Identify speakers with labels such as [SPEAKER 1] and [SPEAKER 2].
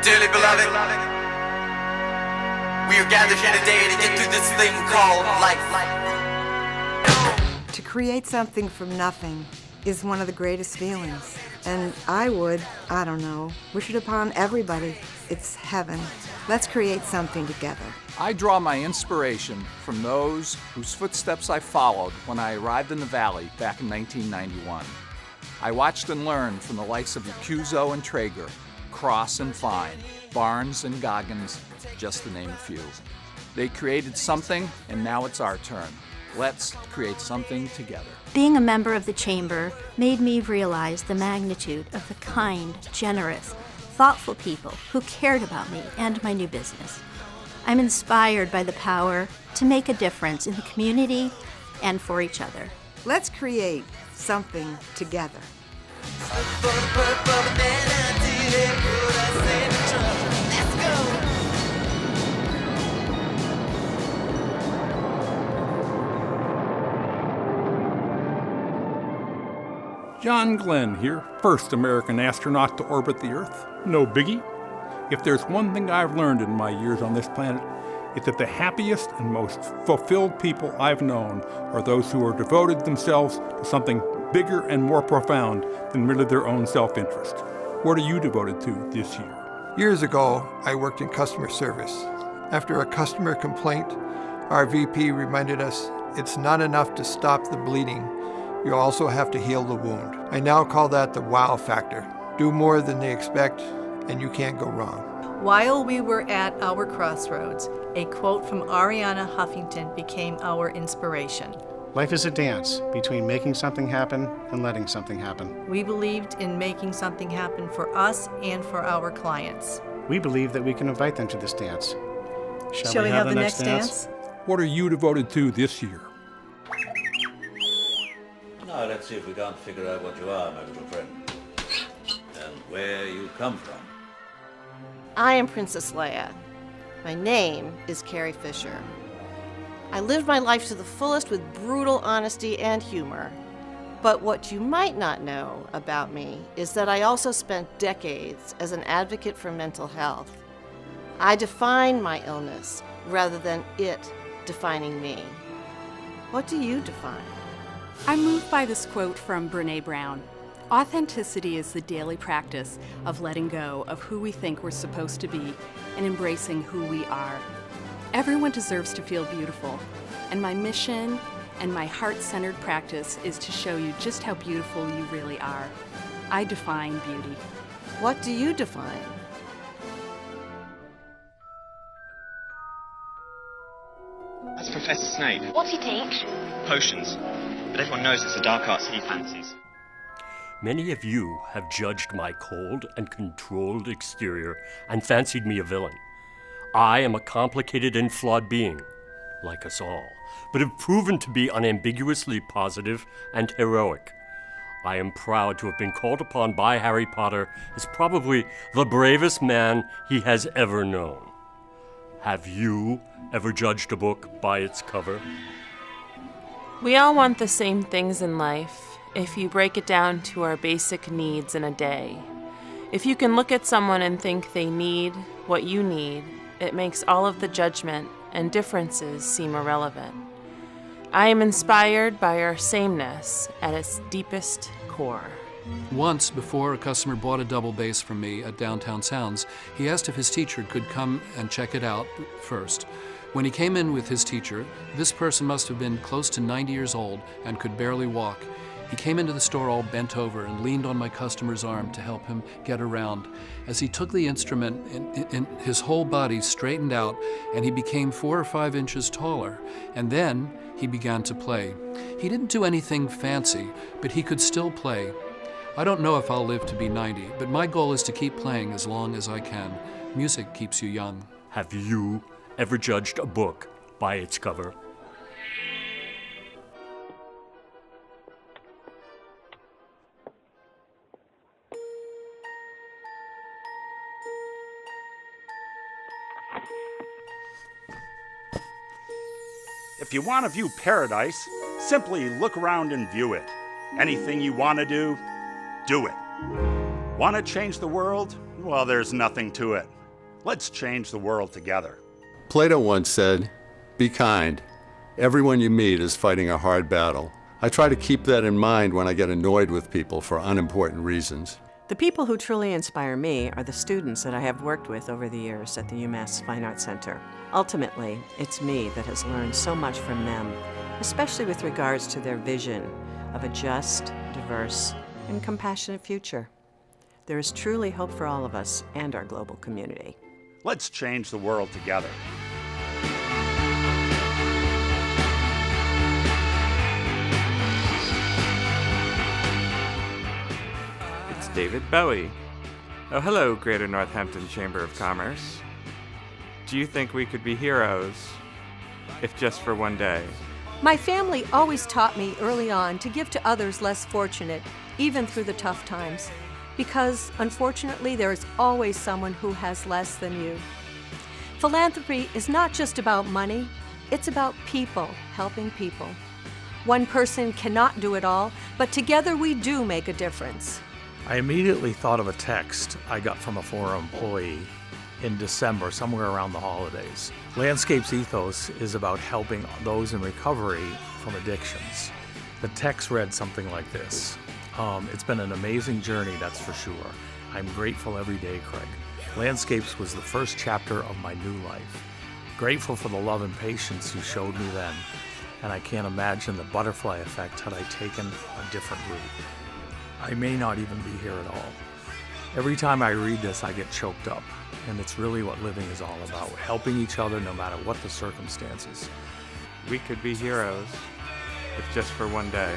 [SPEAKER 1] Dearly beloved, we are gathered here today to get through this thing called life.
[SPEAKER 2] To create something from nothing is one of the greatest feelings. And I don't know, wish it upon everybody. It's heaven. Let's create something together.
[SPEAKER 3] I draw my inspiration from those whose footsteps I followed when I arrived in the Valley back in 1991. I watched and learned from the likes of Yacuzo and Traeger, Cross and Fine, Barnes and Goggins, just to name a few. They created something, and now it's our turn. Let's create something together.
[SPEAKER 4] Being a member of the Chamber made me realize the magnitude of the kind, generous, thoughtful people who cared about me and my new business. I'm inspired by the power to make a difference in the community and for each other.
[SPEAKER 2] Let's create something together.
[SPEAKER 5] John Glenn here, first American astronaut to orbit the Earth. No biggie. If there's one thing I've learned in my years on this planet, it's that the happiest and most fulfilled people I've known are those who are devoted themselves to something bigger and more profound than merely their own self-interest. What are you devoted to this year?
[SPEAKER 6] Years ago, I worked in customer service. After a customer complaint, our VP reminded us it's not enough to stop the bleeding. You also have to heal the wound. I now call that the wow factor. Do more than they expect, and you can't go wrong.
[SPEAKER 7] While we were at our crossroads, a quote from Ariana Huffington became our inspiration.
[SPEAKER 8] Life is a dance between making something happen and letting something happen.
[SPEAKER 7] We believed in making something happen for us and for our clients.
[SPEAKER 8] We believe that we can invite them to this dance.
[SPEAKER 7] Shall we have the next dance?
[SPEAKER 5] What are you devoted to this year?
[SPEAKER 9] Now let's see if we can't figure out what you are, my little friend, and where you come from.
[SPEAKER 10] I am Princess Leia. My name is Carrie Fisher. I lived my life to the fullest with brutal honesty and humor. But what you might not know about me is that I also spent decades as an advocate for mental health. I define my illness rather than it defining me. What do you define?
[SPEAKER 11] I'm moved by this quote from Brené Brown. Authenticity is the daily practice of letting go of who we think we're supposed to be and embracing who we are. Everyone deserves to feel beautiful, and my mission and my heart-centered practice is to show you just how beautiful you really are. I define beauty.
[SPEAKER 10] What do you define?
[SPEAKER 12] That's Professor Snape.
[SPEAKER 13] What's he teach?
[SPEAKER 12] Potions. But everyone knows it's the dark arts he fancies.
[SPEAKER 14] Many of you have judged my cold and controlled exterior and fancied me a villain. I am a complicated and flawed being, like us all, but have proven to be unambiguously positive and heroic. I am proud to have been called upon by Harry Potter as probably the bravest man he has ever known. Have you ever judged a book by its cover?
[SPEAKER 15] We all want the same things in life, if you break it down to our basic needs in a day. If you can look at someone and think they need what you need, it makes all of the judgment and differences seem irrelevant. I am inspired by our sameness at its deepest core.
[SPEAKER 16] Once, before a customer bought a double bass from me at Downtown Sounds, he asked if his teacher could come and check it out first. When he came in with his teacher, this person must have been close to 90 years old and could barely walk. He came into the store all bent over and leaned on my customer's arm to help him get around. As he took the instrument, his whole body straightened out and he became 4 or 5 inches taller. And then he began to play. He didn't do anything fancy, but he could still play. I don't know if I'll live to be 90, but my goal is to keep playing as long as I can. Music keeps you young.
[SPEAKER 14] Have you ever judged a book by its cover?
[SPEAKER 17] If you want to view paradise, simply look around and view it. Anything you want to do it. Want to change the world? Well, there's nothing to it. Let's change the world together.
[SPEAKER 13] Plato once said, "Be kind. Everyone you meet is fighting a hard battle." I try to keep that in mind when I get annoyed with people for unimportant reasons.
[SPEAKER 18] The people who truly inspire me are the students that I have worked with over the years at the UMass Fine Arts Center. Ultimately, it's me that has learned so much from them, especially with regards to their vision of a just, diverse, and compassionate future. There is truly hope for all of us and our global community.
[SPEAKER 17] Let's change the world together.
[SPEAKER 19] It's David Bowie. Oh, hello, Greater Northampton Chamber of Commerce. Do you think we could be heroes, if just for one day?
[SPEAKER 20] My family always taught me early on to give to others less fortunate, even through the tough times, because unfortunately there is always someone who has less than you. Philanthropy is not just about money, it's about people helping people. One person cannot do it all, but together we do make a difference.
[SPEAKER 21] I immediately thought of a text I got from a former employee in December, somewhere around the holidays. Landscape's ethos is about helping those in recovery from addictions. The text read something like this. It's been an amazing journey, that's for sure. I'm grateful every day, Craig. Landscapes was the first chapter of my new life. Grateful for the love and patience you showed me then, and I can't imagine the butterfly effect had I taken a different route. I may not even be here at all. Every time I read this, I get choked up, and it's really what living is all about, helping each other no matter what the circumstances.
[SPEAKER 19] We could be heroes, if just for one day.